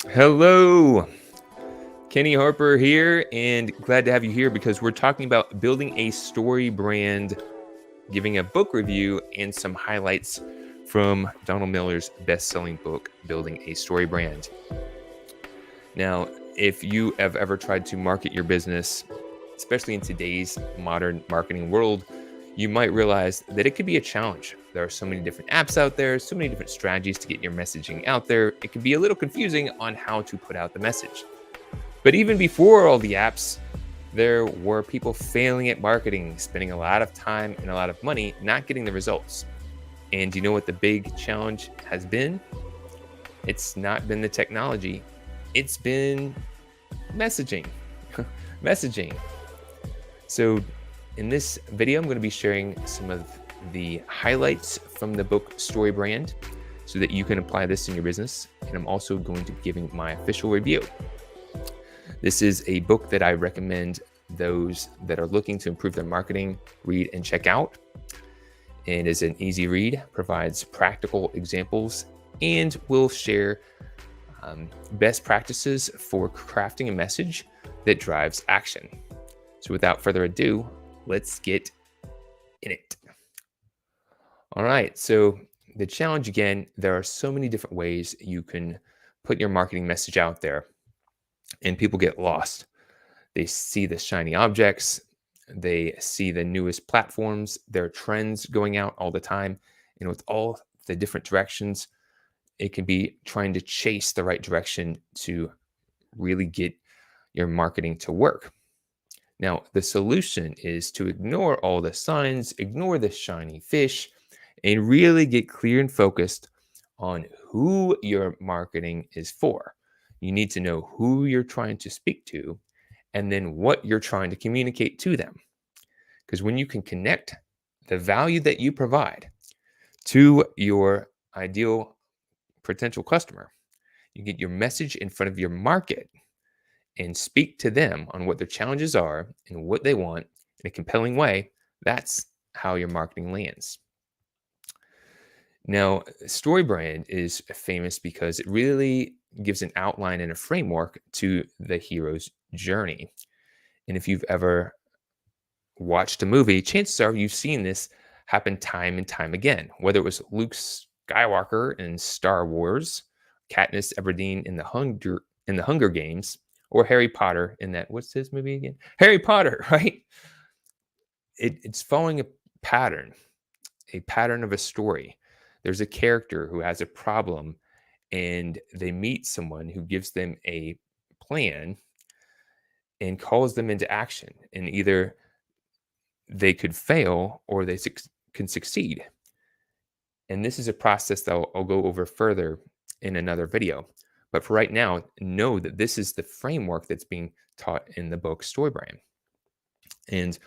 Hello, Kenny Harper here, and glad to have you here because we're talking about building a story brand, giving a book review, and some highlights from Donald Miller's best-selling book, Building a Story Brand. Now, if you have ever tried to market your business, especially in today's modern marketing world, you might realize that it could be a challenge. There are so many different apps out there, so many different strategies to get your messaging out there. It can be a little confusing on how to put out the message. But even before all the apps, there were people failing at marketing, spending a lot of time and a lot of money not getting the results. And do you know what the big challenge has been? It's not been the technology, it's been messaging. Messaging. So, in this video, I'm going to be sharing some of the highlights from the book StoryBrand so that you can apply this in your business. And I'm also going to be giving my official review. This is a book that I recommend those that are looking to improve their marketing read and check out. And is an easy read, provides practical examples, and will share best practices for crafting a message that drives action. So without further ado, let's get in it. All right, so the challenge again, there are so many different ways you can put your marketing message out there, and people get lost. They see the shiny objects, they see the newest platforms, there are trends going out all the time, and with all the different directions, it can be trying to chase the right direction to really get your marketing to work. Now, the solution is to ignore all the signs, ignore the shiny fish, and really get clear and focused on who your marketing is for. You need to know who you're trying to speak to and then what you're trying to communicate to them. Because when you can connect the value that you provide to your ideal potential customer, you get your message in front of your market and speak to them on what their challenges are and what they want in a compelling way. That's how your marketing lands. Now, StoryBrand is famous because it really gives an outline and a framework to the hero's journey. And if you've ever watched a movie, chances are you've seen this happen time and time again, whether it was Luke Skywalker in Star Wars, Katniss Everdeen in the Hunger Games, or Harry Potter in that, what's his movie again? Harry Potter, right? It's following a pattern of a story. There's a character who has a problem and they meet someone who gives them a plan and calls them into action. And either they could fail or they can succeed. And this is a process that I'll go over further in another video. But for right now, know that this is the framework that's being taught in the book StoryBrand. And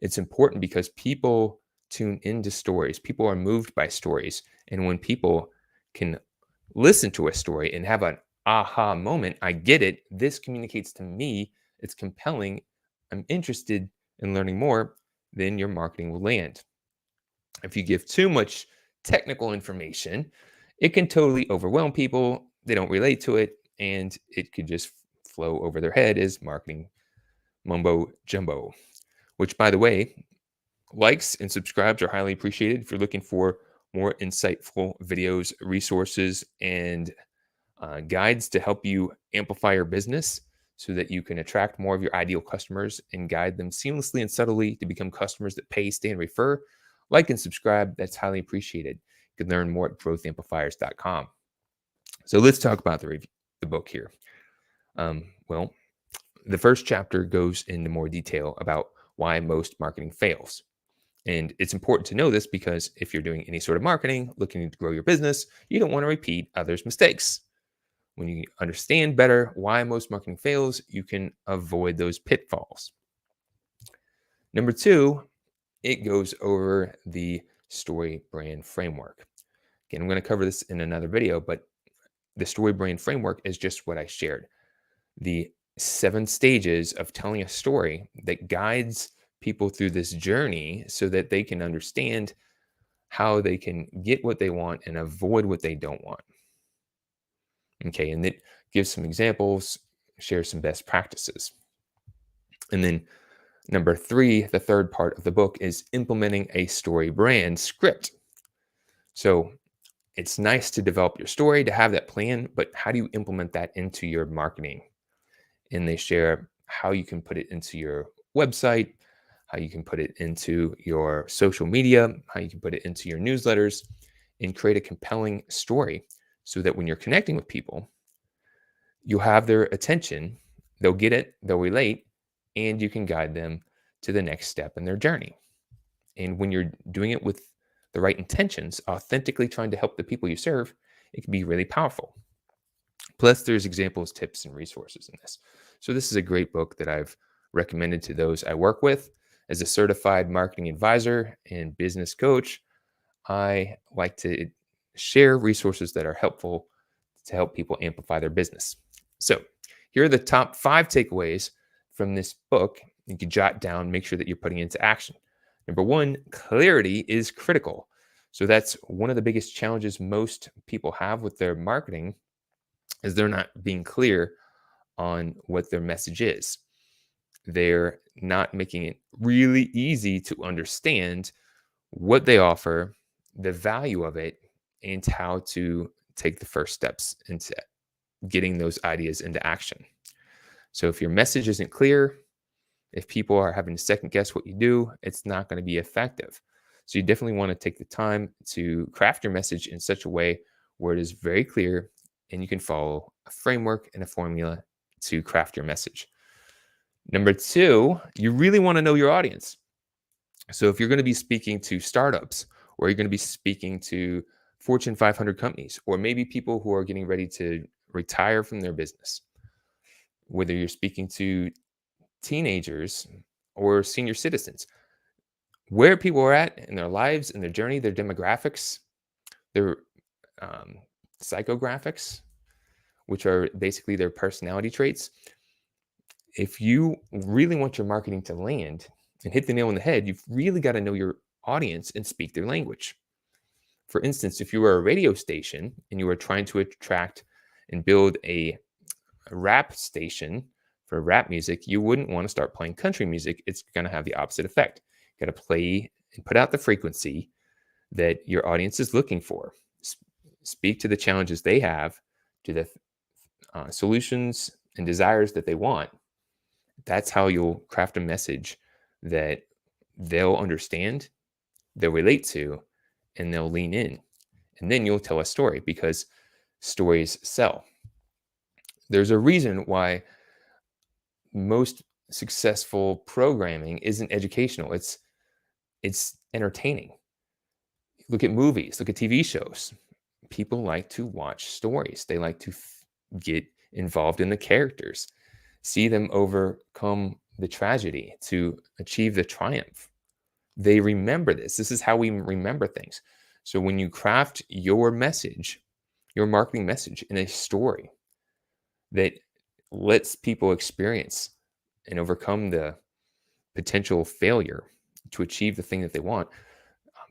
it's important because people tune into stories. People are moved by stories. And when people can listen to a story and have an aha moment, I get it. This communicates to me. It's compelling. I'm interested in learning more. Then your marketing will land. If you give too much technical information, it can totally overwhelm people. They don't relate to it, and it could just flow over their head as marketing mumbo jumbo. Which, by the way, likes and subscribes are highly appreciated if you're looking for more insightful videos, resources, and guides to help you amplify your business so that you can attract more of your ideal customers and guide them seamlessly and subtly to become customers that pay, stay, and refer. Like and subscribe. That's highly appreciated. You can learn more at growthamplifiers.com. So let's talk about the book here. Well, the first chapter goes into more detail about why most marketing fails. And it's important to know this because if you're doing any sort of marketing, looking to grow your business, you don't want to repeat others' mistakes. When you understand better why most marketing fails, you can avoid those pitfalls. Number two, it goes over the StoryBrand framework. Again, I'm going to cover this in another video, but the StoryBrand framework is just what I shared. The 7 stages of telling a story that guides people through this journey so that they can understand how they can get what they want and avoid what they don't want. Okay, and that give some examples, share some best practices. And then number three, the third part of the book is implementing a story brand script. So it's nice to develop your story, to have that plan, but how do you implement that into your marketing? And they share how you can put it into your website, how you can put it into your social media, how you can put it into your newsletters, and create a compelling story so that when you're connecting with people, you'll have their attention, they'll get it, they'll relate, and you can guide them to the next step in their journey. And when you're doing it with the right intentions, authentically trying to help the people you serve, it can be really powerful. Plus, there's examples, tips, and resources in this. So, this is a great book that I've recommended to those I work with. As a certified marketing advisor and business coach, I like to share resources that are helpful to help people amplify their business. So, here are the top 5 takeaways from this book. You can jot down, make sure that you're putting it into action. Number 1, clarity is critical. So, that's one of the biggest challenges most people have with their marketing is they're not being clear on what their message is. They're not making it really easy to understand what they offer, the value of it, and how to take the first steps into getting those ideas into action. So if your message isn't clear, if people are having to second guess what you do, it's not going to be effective. So you definitely want to take the time to craft your message in such a way where it is very clear and you can follow a framework and a formula to craft your message. Number 2, you really want to know your audience. So if you're going to be speaking to startups, or you're going to be speaking to Fortune 500 companies, or maybe people who are getting ready to retire from their business, whether you're speaking to teenagers or senior citizens, where people are at in their lives, in their journey, their demographics, their um, psychographics, which are basically their personality traits. If you really want your marketing to land and hit the nail on the head, you've really got to know your audience and speak their language. For instance, if you were a radio station and you were trying to attract and build a rap station for rap music, you wouldn't want to start playing country music. It's going to have the opposite effect. You got to play and put out the frequency that your audience is looking for. Speak to the challenges they have, to the solutions and desires that they want. That's how you'll craft a message that they'll understand, they'll relate to, and they'll lean in. And then you'll tell a story because stories sell. There's a reason why most successful programming isn't educational. It's entertaining. Look at movies, look at TV shows. People like to watch stories. They like to get involved in the characters, see them overcome the tragedy to achieve the triumph. They remember this. This is how we remember things. So when you craft your message, your marketing message in a story that lets people experience and overcome the potential failure to achieve the thing that they want,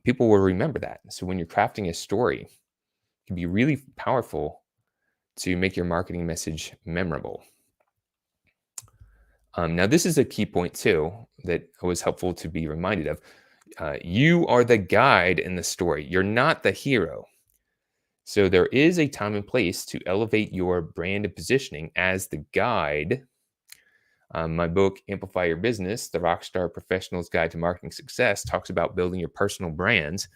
people will remember that. So when you're crafting a story, it can be really powerful to make your marketing message memorable. Now, this is a key point too that was helpful to be reminded of. You are the guide in the story. You're not the hero. So there is a time and place to elevate your brand and positioning as the guide. My book, Amplify Your Business, The Rockstar Professional's Guide to Marketing Success, talks about building your personal brands,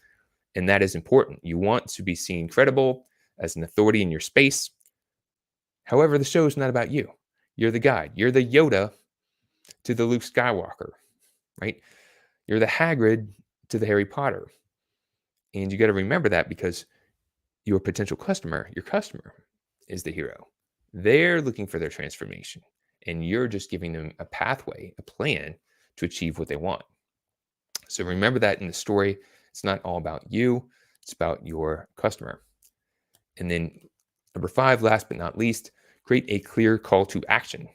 and that is important. You want to be seen credible as an authority in your space. However, the show is not about you. You're the guide. You're the Yoda to the Luke Skywalker, right? You're the Hagrid to the Harry Potter. And you got to remember that because your potential customer, your customer, is the hero. They're looking for their transformation, and you're just giving them a pathway, a plan to achieve what they want. So remember that in the story, it's not all about you, it's about your customer. And then number 5, last but not least, create a clear call to action.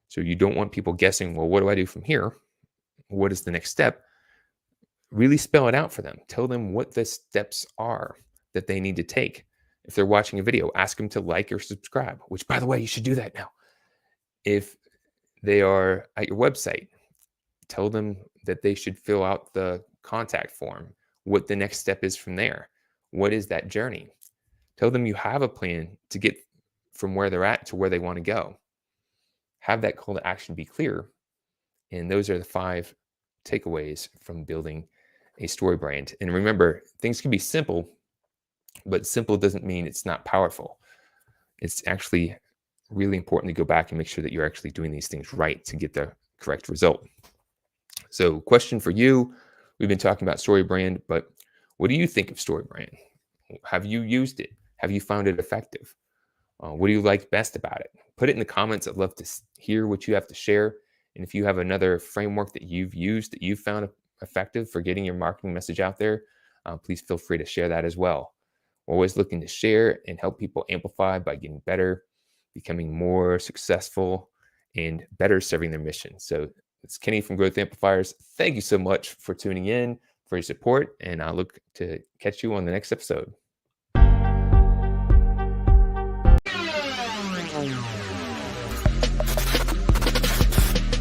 So you don't want people guessing, well, what do I do from here? What is the next step? Really spell it out for them. Tell them what the steps are that they need to take If they're watching a video, ask them to like or subscribe, which, by the way, you should do that now. If they are at your website, tell them that they should fill out the contact form, what the next step is from there. What is that journey? Tell them you have a plan to get from where they're at to where they want to go. Have that call to action be clear. And those are the 5 takeaways from building a story brand. And remember, things can be simple, but simple doesn't mean it's not powerful. It's actually really important to go back and make sure that you're actually doing these things right to get the correct result. So, question for you, we've been talking about StoryBrand, but what do you think of StoryBrand? Have you used it? Have you found it effective? What do you like best about it? Put it in the comments. I'd love to hear what you have to share. And if you have another framework that you've used that you've found effective for getting your marketing message out there, please feel free to share that as well. We're always looking to share and help people amplify by getting better, becoming more successful, and better serving their mission. So it's Kenny from Growth Amplifiers. Thank you so much for tuning in, for your support, and I look to catch you on the next episode.